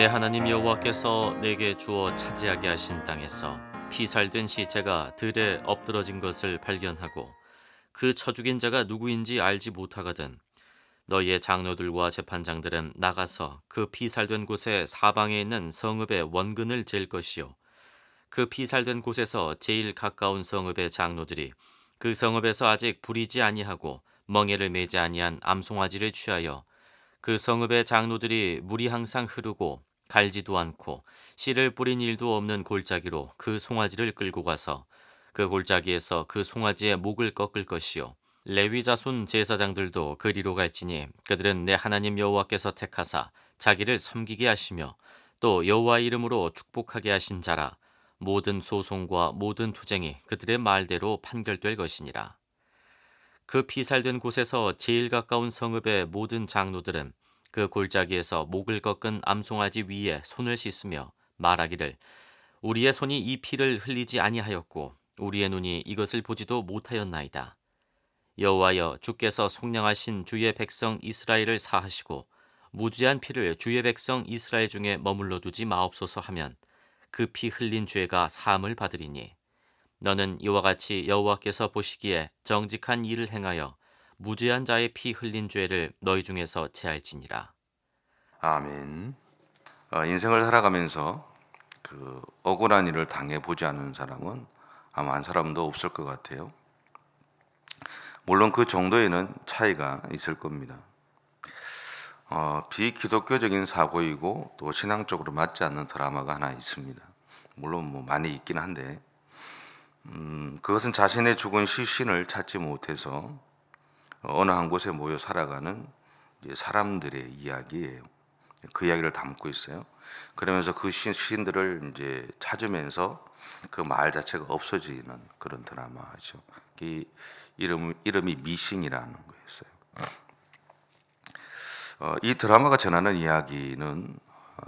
내 하나님 여호와께서 내게 주어 차지하게 하신 땅에서 피살된 시체가 들에 엎드러진 것을 발견하고 그 쳐 죽인 자가 누구인지 알지 못하거든 너희의 장로들과 재판장들은 나가서 그 피살된 곳의 사방에 있는 성읍의 원근을 잴 것이요 그 피살된 곳에서 제일 가까운 성읍의 장로들이 그 성읍에서 아직 부리지 아니하고 멍에를 매지 아니한 암송아지를 취하여 그 성읍의 장로들이 물이 항상 흐르고 갈지도 않고 씨를 뿌린 일도 없는 골짜기로 그 송아지를 끌고 가서 그 골짜기에서 그 송아지의 목을 꺾을 것이요 레위 자손 제사장들도 그리로 갈지니 그들은 내 하나님 여호와께서 택하사 자기를 섬기게 하시며 또 여호와 이름으로 축복하게 하신 자라 모든 소송과 모든 투쟁이 그들의 말대로 판결될 것이니라. 그 피살된 곳에서 제일 가까운 성읍의 모든 장로들은 그 골짜기에서 목을 꺾은 암송아지 위에 손을 씻으며 말하기를 우리의 손이 이 피를 흘리지 아니하였고 우리의 눈이 이것을 보지도 못하였나이다. 여호와여 주께서 속량하신 주의 백성 이스라엘을 사하시고 무죄한 피를 주의 백성 이스라엘 중에 머물러 두지 마옵소서 하면 그 피 흘린 죄가 사함을 받으리니 너는 이와 같이 여호와께서 보시기에 정직한 일을 행하여 무죄한 자의 피 흘린 죄를 너희 중에서 제할지니라. 아멘. 인생을 살아가면서 그 억울한 일을 당해보지 않은 사람은 아마 한 사람도 없을 것 같아요. 물론 그 정도에는 차이가 있을 겁니다. 비기독교적인 사고이고 또 신앙적으로 맞지 않는 드라마가 하나 있습니다. 물론 뭐 많이 있긴 한데 그것은 자신의 죽은 시신을 찾지 못해서 어느 한 곳에 모여 살아가는 이제 사람들의 이야기예요. 그 이야기를 담고 있어요. 그러면서 그 시신들을 이제 찾으면서 그 마을 자체가 없어지는 그런 드라마죠. 이 이름이 미싱이라는 거였어요. 이 드라마가 전하는 이야기는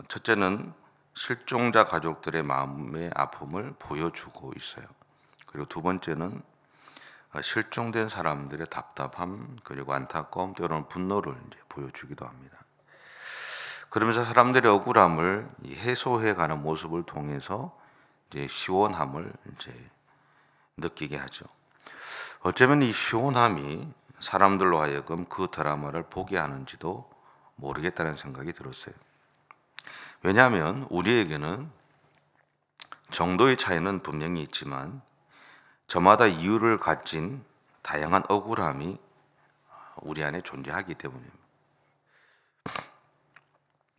첫째는 실종자 가족들의 마음의 아픔을 보여주고 있어요. 그리고 두 번째는 실종된 사람들의 답답함 그리고 안타까움 때로는 분노를 이제 보여주기도 합니다. 그러면서 사람들의 억울함을 해소해가는 모습을 통해서 이제 시원함을 이제 느끼게 하죠. 어쩌면 이 시원함이 사람들로 하여금 그 드라마를 보게 하는지도 모르겠다는 생각이 들었어요. 왜냐하면 우리에게는 정도의 차이는 분명히 있지만 저마다 이유를 가진 다양한 억울함이 우리 안에 존재하기 때문입니다.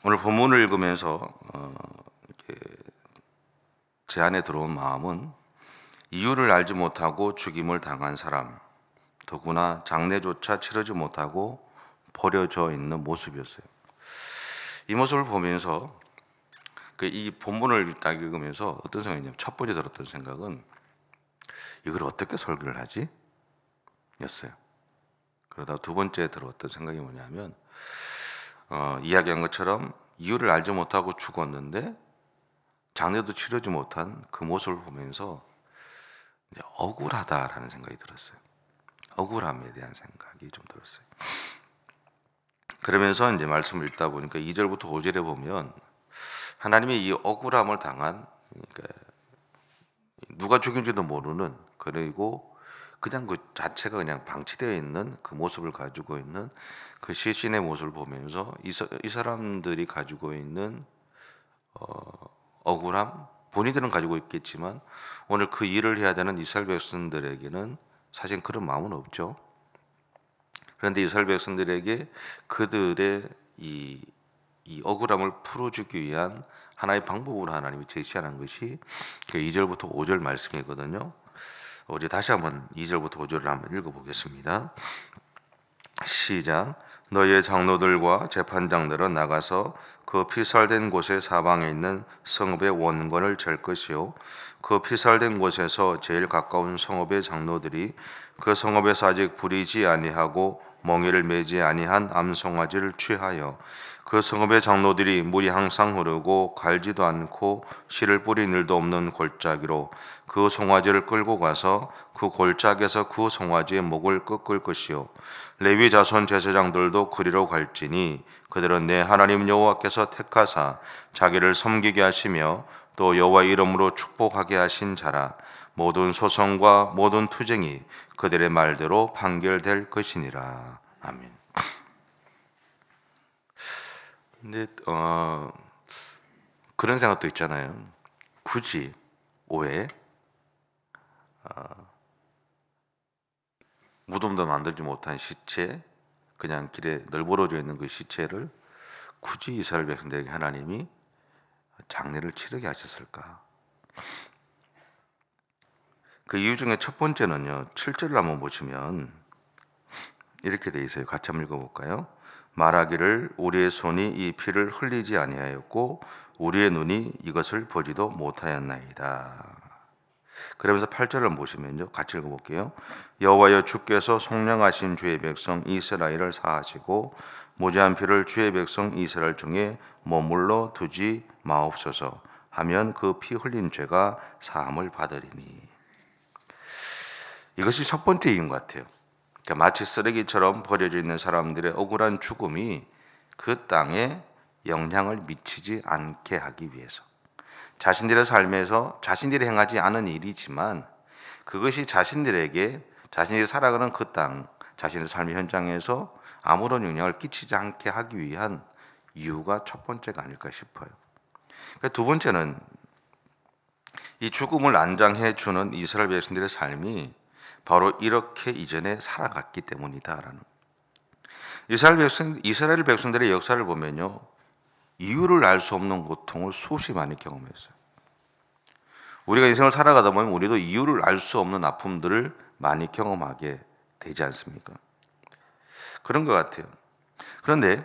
오늘 본문을 읽으면서 제 안에 들어온 마음은 이유를 알지 못하고 죽임을 당한 사람, 더구나 장례조차 치르지 못하고 버려져 있는 모습이었어요. 이 모습을 보면서 이 본문을 딱 읽으면서 어떤 생각이냐면 첫 번째 들었던 생각은 이걸 어떻게 설교를 하지? 였어요. 그러다 두 번째 들었던 생각이 뭐냐면 이야기한 것처럼 이유를 알지 못하고 죽었는데 장례도 치르지 못한 그 모습을 보면서 이제 억울하다라는 생각이 들었어요. 억울함에 대한 생각이 좀 들었어요. 그러면서 이제 말씀을 읽다 보니까 2절부터 5절에 보면 하나님이 이 억울함을 당한 그러니까 누가 죽인지도 모르는 그리고 그냥 그 자체가 그냥 방치되어 있는 그 모습을 가지고 있는 그 시신의 모습을 보면서 이 사람들이 가지고 있는 억울함 본인들은 가지고 있겠지만 오늘 그 일을 해야 되는 이스라엘 백성들에게는 사실 그런 마음은 없죠. 그런데 이스라엘 백성들에게 그들의 이 억울함을 풀어주기 위한 하나의 방법으로 하나님이 제시하는 것이 그 2절부터 5절 말씀이거든요. 우리 다시 한번 2절부터 5절을 한번 읽어보겠습니다. 시작. 너희의 장로들과 재판장들은 나가서 그 피살된 곳의 사방에 있는 성읍의 원권을 잴 것이요 그 피살된 곳에서 제일 가까운 성읍의 장로들이 그 성읍에서 아직 부리지 아니하고 멍에를 매지 아니한 암송아지를 취하여 그 그 성읍의 장로들이 물이 항상 흐르고 갈지도 않고 씨를 뿌린 일도 없는 골짜기로 그 송아지를 끌고 가서 그 골짜기에서 그 송아지의 목을 꺾을 것이요 레위 자손 제사장들도 그리로 갈지니 그들은 내 하나님 여호와께서 택하사 자기를 섬기게 하시며 또 여호와 이름으로 축복하게 하신 자라. 모든 소송과 모든 투쟁이 그들의 말대로 판결될 것이니라. 아멘. 근데 그런 생각도 있잖아요. 굳이 왜 무덤도 만들지 못한 시체, 그냥 길에 널브러져 있는 그 시체를 굳이 이스라엘 백성들에게 하나님이 장례를 치르게 하셨을까? 그 이유 중에 첫 번째는요. 7절을 한번 보시면 이렇게 돼 있어요. 같이 한번 읽어볼까요? 말하기를 우리의 손이 이 피를 흘리지 아니하였고 우리의 눈이 이것을 보지도 못하였나이다. 그러면서 8절을 보시면요. 같이 읽어볼게요. 여호와여 주께서 속량하신 주의 백성 이스라엘을 사하시고 무죄한 피를 주의 백성 이스라엘 중에 머물러 두지 마옵소서 하면 그 피 흘린 죄가 사함을 받으리니. 이것이 첫 번째 이유인 것 같아요. 그러니까 마치 쓰레기처럼 버려져 있는 사람들의 억울한 죽음이 그 땅에 영향을 미치지 않게 하기 위해서, 자신들의 삶에서 자신들이 행하지 않은 일이지만 그것이 자신들에게, 자신들이 살아가는 그 땅, 자신의 삶의 현장에서 아무런 영향을 끼치지 않게 하기 위한 이유가 첫 번째가 아닐까 싶어요. 그러니까 두 번째는 이 죽음을 안장해 주는 이스라엘 백성들의 삶이 바로 이렇게 이전에 살아갔기 때문이다라는. 이스라엘 백성들의 역사를 보면요, 이유를 알 수 없는 고통을 수없이 많이 경험했어요. 우리가 인생을 살아가다 보면 우리도 이유를 알 수 없는 아픔들을 많이 경험하게 되지 않습니까? 그런 것 같아요. 그런데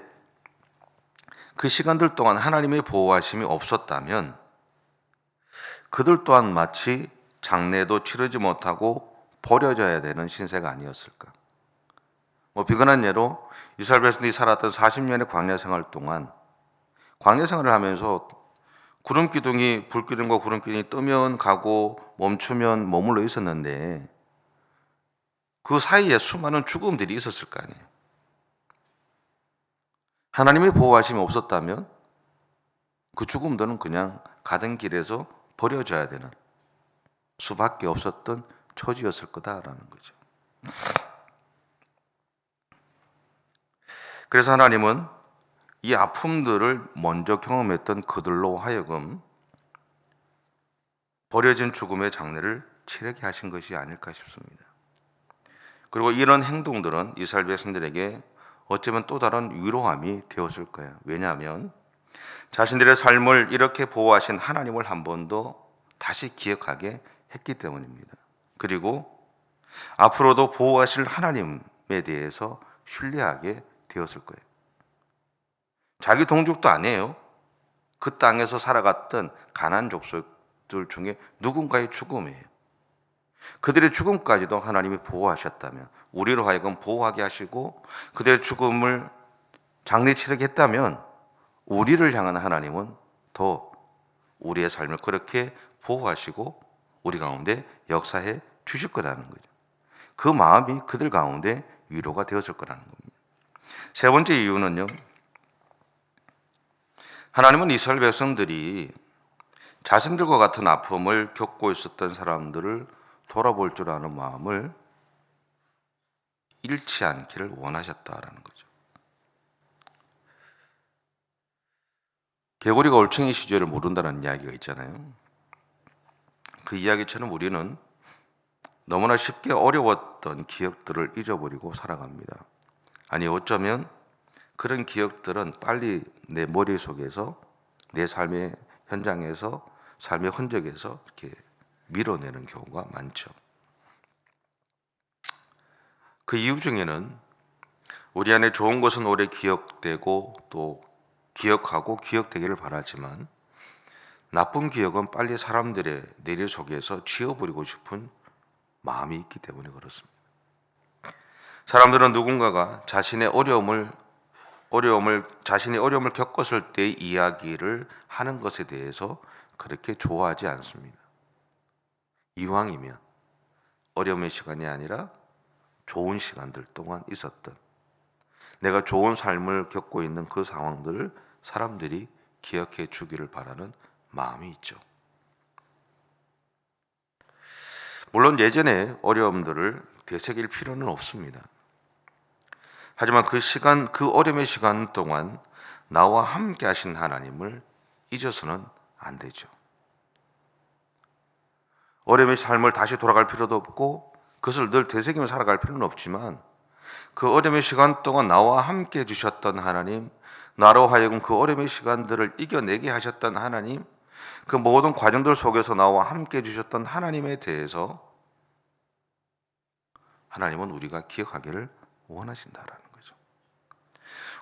그 시간들 동안 하나님의 보호하심이 없었다면 그들 또한 마치 장례도 치르지 못하고 버려져야 되는 신세가 아니었을까? 비근한 예로 이스라엘 백성들이 살았던 40년의 광야 생활 동안 광야 생활을 하면서 구름 기둥이, 불 기둥과 구름 기둥이 뜨면 가고 멈추면 머물러 있었는데 그 사이에 수많은 죽음들이 있었을 거 아니에요. 하나님의 보호하심이 없었다면 그 죽음들은 그냥 가던 길에서 버려져야 되는 수밖에 없었던 처지였을 거다라는 거죠. 그래서 하나님은 이 아픔들을 먼저 경험했던 그들로 하여금 버려진 죽음의 장례를 치르게 하신 것이 아닐까 싶습니다. 그리고 이런 행동들은 이스라엘 백성들에게 어쩌면 또 다른 위로함이 되었을 거예요. 왜냐하면 자신들의 삶을 이렇게 보호하신 하나님을 한 번 더 다시 기억하게 했기 때문입니다. 그리고 앞으로도 보호하실 하나님에 대해서 신뢰하게 되었을 거예요. 자기 동족도 아니에요. 그 땅에서 살아갔던 가나안 족속들 중에 누군가의 죽음이에요. 그들의 죽음까지도 하나님이 보호하셨다면, 우리로 하여금 보호하게 하시고 그들의 죽음을 장례 치르게 했다면 우리를 향한 하나님은 더 우리의 삶을 그렇게 보호하시고 우리 가운데 역사해 주실 거라는 거죠. 그 마음이 그들 가운데 위로가 되었을 거라는 겁니다. 세 번째 이유는요, 하나님은 이스라엘 백성들이 자신들과 같은 아픔을 겪고 있었던 사람들을 돌아볼 줄 아는 마음을 잃지 않기를 원하셨다라는 거죠. 개구리가 올챙이 시절을 모른다는 이야기가 있잖아요. 그 이야기처럼 우리는 너무나 쉽게 어려웠던 기억들을 잊어버리고 살아갑니다. 아니, 어쩌면 그런 기억들은 빨리 내 머릿속에서, 내 삶의 현장에서, 삶의 흔적에서 이렇게 밀어내는 경우가 많죠. 그 이유 중에는 우리 안에 좋은 것은 오래 기억되고 또 기억하고 기억되기를 바라지만 나쁜 기억은 빨리 사람들의 뇌리 속에서 지워버리고 싶은 마음이 있기 때문에 그렇습니다. 사람들은 누군가가 자신의 어려움을 자신이 어려움을 겪었을 때의 이야기를 하는 것에 대해서 그렇게 좋아하지 않습니다. 이왕이면 어려움의 시간이 아니라 좋은 시간들 동안 있었던, 내가 좋은 삶을 겪고 있는 그 상황들을 사람들이 기억해 주기를 바라는 마음이 있죠. 물론 예전에 어려움들을 되새길 필요는 없습니다. 하지만 그 어려움의 시간 동안 나와 함께 하신 하나님을 잊어서는 안 되죠. 어려움의 삶을 다시 돌아갈 필요도 없고 그것을 늘 되새기며 살아갈 필요는 없지만, 그 어려움의 시간 동안 나와 함께 해주셨던 하나님, 나로 하여금 그 어려움의 시간들을 이겨내게 하셨던 하나님, 그 모든 과정들 속에서 나와 함께 해주셨던 하나님에 대해서 하나님은 우리가 기억하기를 원하신다라는 거죠.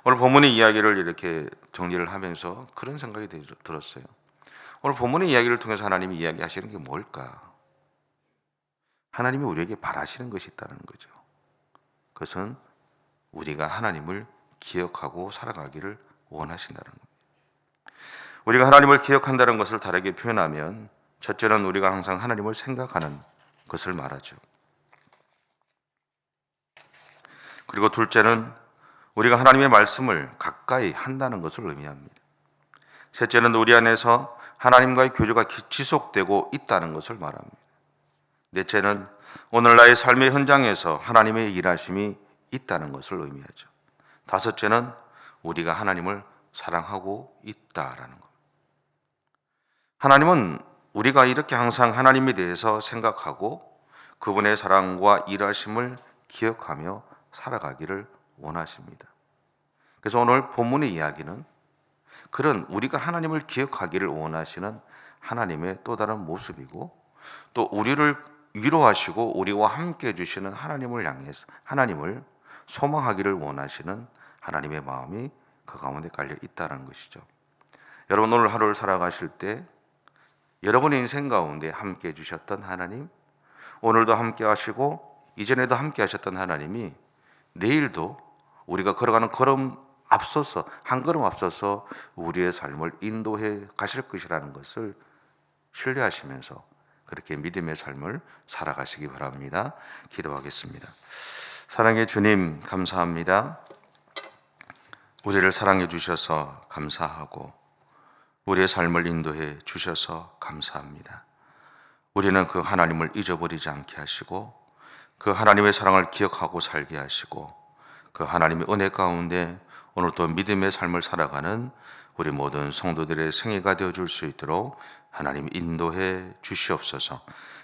오늘 본문의 이야기를 이렇게 정리를 하면서 그런 생각이 들었어요. 오늘 본문의 이야기를 통해서 하나님이 이야기하시는 게 뭘까? 하나님이 우리에게 바라시는 것이 있다는 거죠. 그것은 우리가 하나님을 기억하고 살아가기를 원하신다는 겁니다. 우리가 하나님을 기억한다는 것을 다르게 표현하면, 첫째는 우리가 항상 하나님을 생각하는 것을 말하죠. 그리고 둘째는 우리가 하나님의 말씀을 가까이 한다는 것을 의미합니다. 셋째는 우리 안에서 하나님과의 교제가 지속되고 있다는 것을 말합니다. 넷째는 오늘 나의 삶의 현장에서 하나님의 일하심이 있다는 것을 의미하죠. 다섯째는 우리가 하나님을 사랑하고 있다라는 것. 하나님은 우리가 이렇게 항상 하나님에 대해서 생각하고 그분의 사랑과 일하심을 기억하며 살아가기를 원하십니다. 그래서 오늘 본문의 이야기는 그런 우리가 하나님을 기억하기를 원하시는 하나님의 또 다른 모습이고, 또 우리를 위로하시고 우리와 함께 해주시는 하나님을 향해서 하나님을 소망하기를 원하시는 하나님의 마음이 그 가운데 깔려 있다는 것이죠. 여러분, 오늘 하루를 살아가실 때 여러분의 인생 가운데 함께 해주셨던 하나님, 오늘도 함께 하시고 이전에도 함께 하셨던 하나님이 내일도 우리가 걸어가는 한 걸음 앞서서 우리의 삶을 인도해 가실 것이라는 것을 신뢰하시면서 그렇게 믿음의 삶을 살아가시기 바랍니다. 기도하겠습니다. 사랑의 주님, 감사합니다. 우리를 사랑해 주셔서 감사하고 우리의 삶을 인도해 주셔서 감사합니다. 우리는 그 하나님을 잊어버리지 않게 하시고 그 하나님의 사랑을 기억하고 살게 하시고 그 하나님의 은혜 가운데 오늘 또 믿음의 삶을 살아가는 우리 모든 성도들의 생애가 되어줄 수 있도록 하나님 인도해 주시옵소서.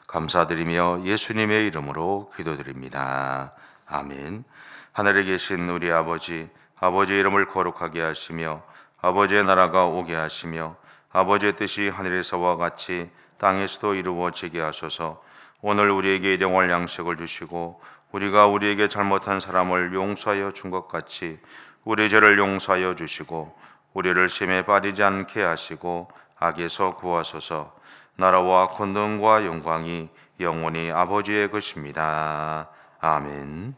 감사드리며 예수님의 이름으로 기도드립니다. 아멘. 하늘에 계신 우리 아버지의 이름을 거룩하게 하시며 아버지의 나라가 오게 하시며 아버지의 뜻이 하늘에서와 같이 땅에서도 이루어지게 하소서. 오늘 우리에게 일용할 양식을 주시고 우리가 우리에게 잘못한 사람을 용서하여 준 것 같이 우리 죄를 용서하여 주시고 우리를 시험에 빠지지 않게 하시고 악에서 구하소서. 나라와 권능과 영광이 영원히 아버지의 것입니다. 아멘.